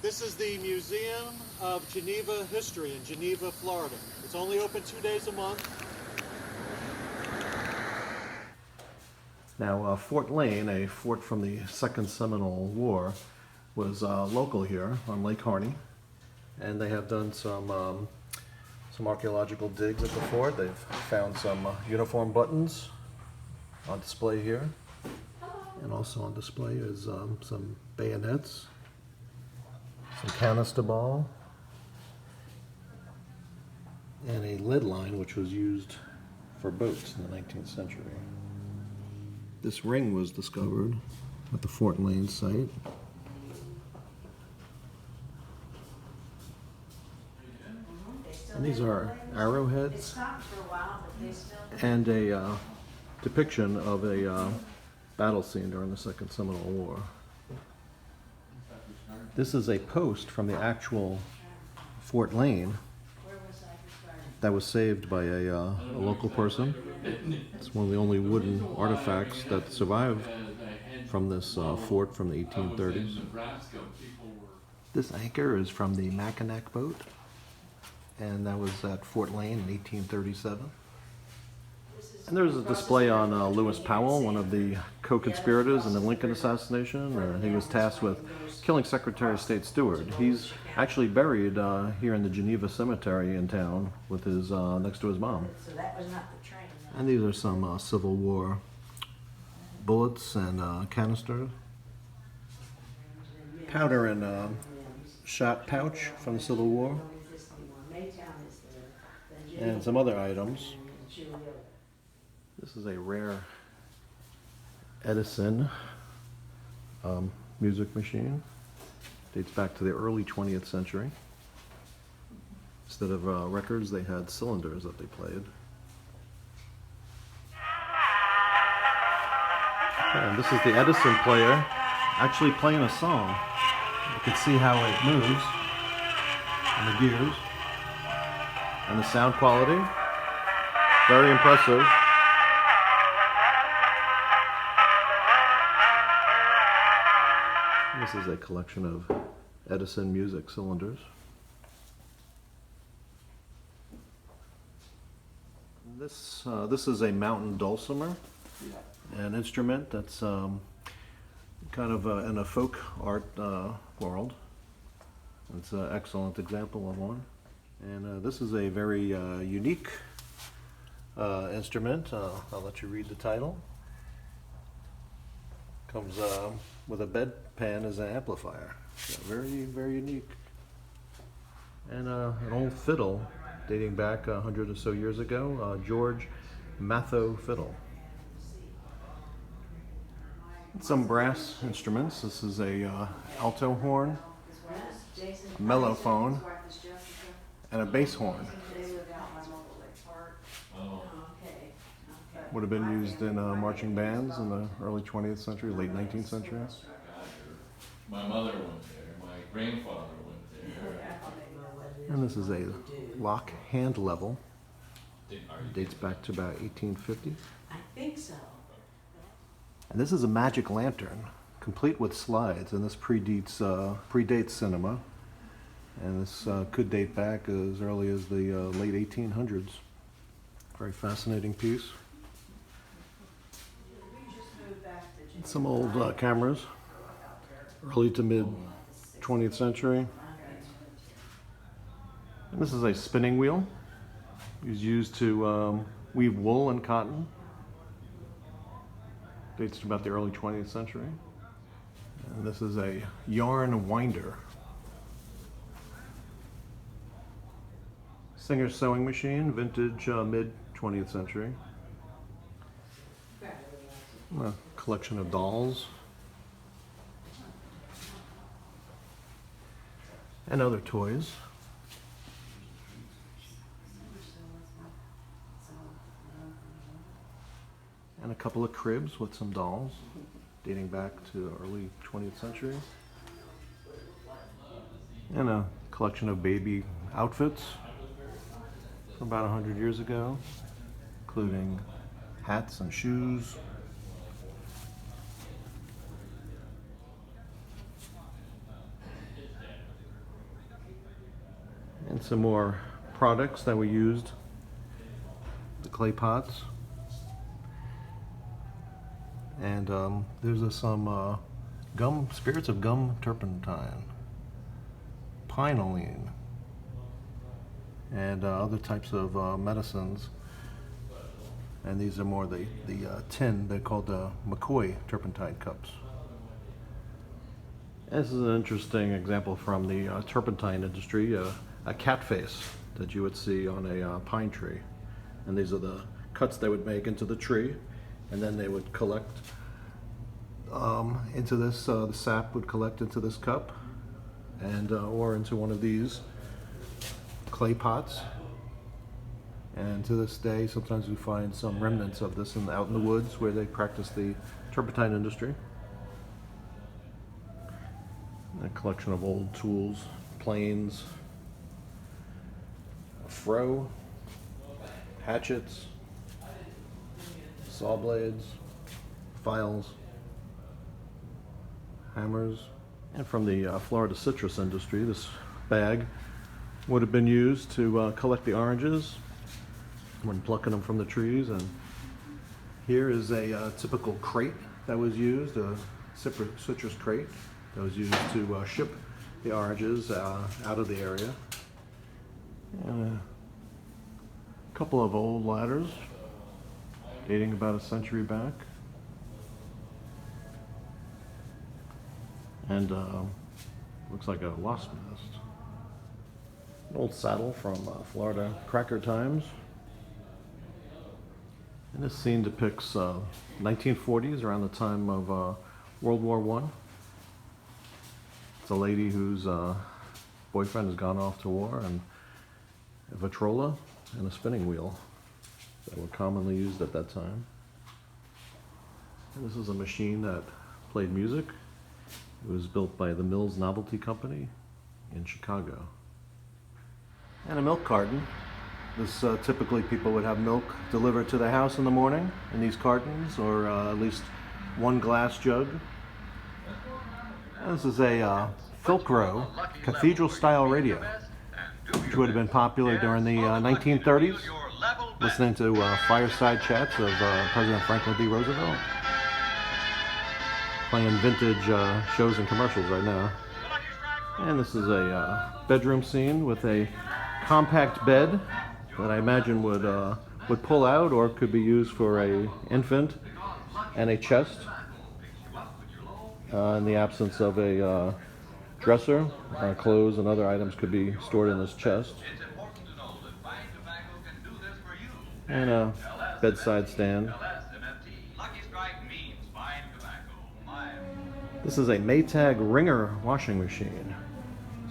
This is the Museum of Geneva History in Geneva, Florida. It's only open 2 days a month. Now, Fort Lane, a fort from the Second Seminole War, was local here on Lake Harney, and they have done some archaeological digs at the fort. They've found some uniform buttons on display here, and also on display is some bayonets, some canister ball, and a lead line which was used for boats in the 19th century. This ring was discovered at the Fort Lane site. And these are arrowheads and a depiction of a battle scene during the Second Seminole War. This is a post from the actual Fort Lane that was saved by a local person. It's one of the only wooden artifacts that survived from this fort from the 1830s. This anchor is from the Mackinac boat, and that was at Fort Lane in 1837. And there's a display on Lewis Powell, one of the co-conspirators in the Lincoln assassination. He was tasked with killing Secretary of State Stewart. He's actually buried here in the Geneva Cemetery in town with his next to his mom. So that was not the train. And these are some Civil War bullets and canisters. Powder and shot pouch from the Civil War. And some other items. This is a rare Edison music machine. Dates back to the early 20th century. Instead of records, they had cylinders that they played. And this is the Edison player actually playing a song. You can see how it moves, and the gears, and the sound quality. Very impressive. This is a collection of Edison music cylinders. This is a mountain dulcimer, an instrument that's kind of in a folk art world. It's an excellent example of one. And this is a very unique instrument. I'll let you read the title. Comes with a bedpan as an amplifier. So very, very unique. And an old fiddle dating back 100 or so years ago, George Matho fiddle. Some brass instruments. This is a alto horn, a mellophone, and a bass horn. Would have been used in marching bands in the early 20th century, late 19th century. My mother went there, my grandfather went there. And this is a lock hand level. It dates back to about 1850. I think so. And this is a magic lantern, complete with slides, and this predates cinema. And this could date back as early as the late 1800s. Very fascinating piece. Some old cameras, early to mid 20th century. And this is a spinning wheel. It was used to weave wool and cotton. Dates to about the early 20th century. And this is a yarn winder. Singer's sewing machine, vintage mid 20th century. A collection of dolls and other toys. And a couple of cribs with some dolls dating back to the early 20th century. And a collection of baby outfits from about 100 years ago, including hats and shoes. And some more products that were used. The clay pots. And there's some spirits of gum turpentine, pinoline, and other types of medicines. And these are more the tin. They're called McCoy turpentine cups. This is an interesting example from the turpentine industry, a cat face that you would see on a pine tree. And these are the cuts they would make into the tree, and then they would collect into this, the sap would collect into this cup, and or into one of these clay pots. And to this day, sometimes we find some remnants of this out in the woods where they practice the turpentine industry. A collection of old tools, planes, a froe, hatchets, saw blades, files, hammers. And from the Florida citrus industry, this bag would have been used to collect the oranges when plucking them from the trees. And here is a typical crate that was used, a citrus crate that was used to ship the oranges out of the area. And a couple of old ladders dating about a century back. And looks like a wasp nest. An old saddle from Florida cracker times. And this scene depicts 1940s, around the time of World War I. It's a lady whose boyfriend has gone off to war, and a Victrola and a spinning wheel that were commonly used at that time. And this is a machine that played music. It was built by the Mills Novelty Company in Chicago. And a milk carton. This typically people would have milk delivered to the house in the morning in these cartons, or at least one glass jug. And this is a Philcro cathedral-style radio, which would have been popular during the 1930s, listening to fireside chats of President Franklin D. Roosevelt, playing vintage shows and commercials right now. And this is a bedroom scene with a compact bed that I imagine would pull out, or could be used for a infant, and a chest. In the absence of a dresser, clothes and other items could be stored in this chest. And a bedside stand. This is a Maytag Ringer washing machine.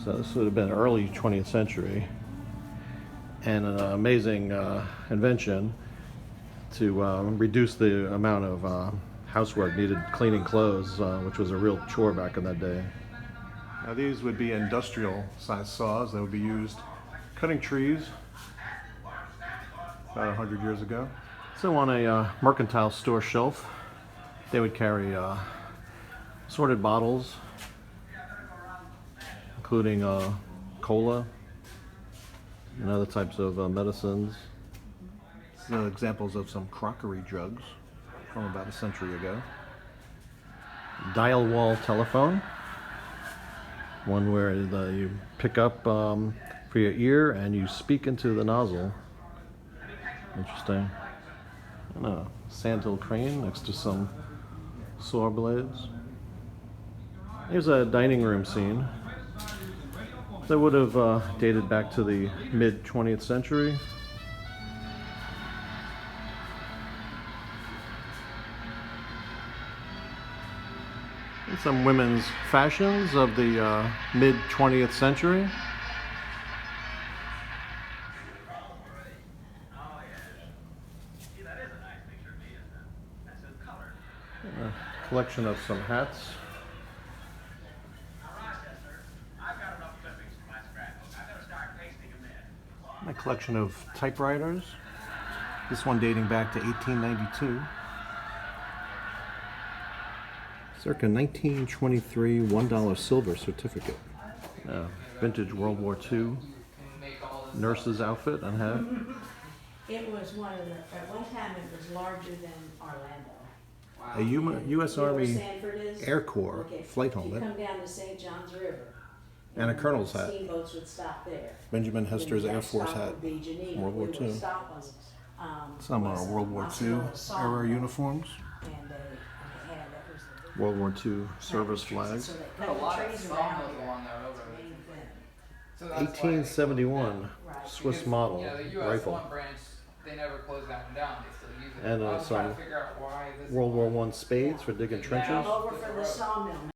So this would have been early 20th century. And an amazing invention to reduce the amount of housework needed cleaning clothes, which was a real chore back in that day. Now these would be industrial sized saws that would be used cutting trees about 100 years ago. So on a mercantile store shelf, they would carry assorted bottles, including cola and other types of medicines. These are examples of some crockery jugs from about a century ago. Dial wall telephone, one where you pick up for your ear and you speak into the nozzle. Interesting. And a sandhill crane next to some saw blades. Here's a dining room scene that would have dated back to the mid-20th century. And some women's fashions of the mid-20th century. A collection of some hats. A collection of typewriters. This one dating back to 1892. Circa 1923 $1 silver certificate. Vintage World War II nurse's outfit and hat. It was one of the, at one time it was larger than Orlando. Wow. A U.S. You know where Army Sanford is? Air Corps Okay, flight if you helmet come down to St. John's River. and a colonel's hat. Steamboats would stop there. Benjamin Then Hester's the Air next Force stop hat. would be Geneva. World War We would II. stop us, Some was, World War II Montreal Sawmill. era uniforms. And they had, that was the World War II service flags. So they There are a cut lot the of trees sawmills around here. along that road. Main thing. So that's why- 1871 Right. Swiss Because, model you know, the U.S. rifle. one branch, they never closed that one down. They still use it. And, I was trying some to figure out why this World War I spades for digging Now- trenches. Over for the sawmill.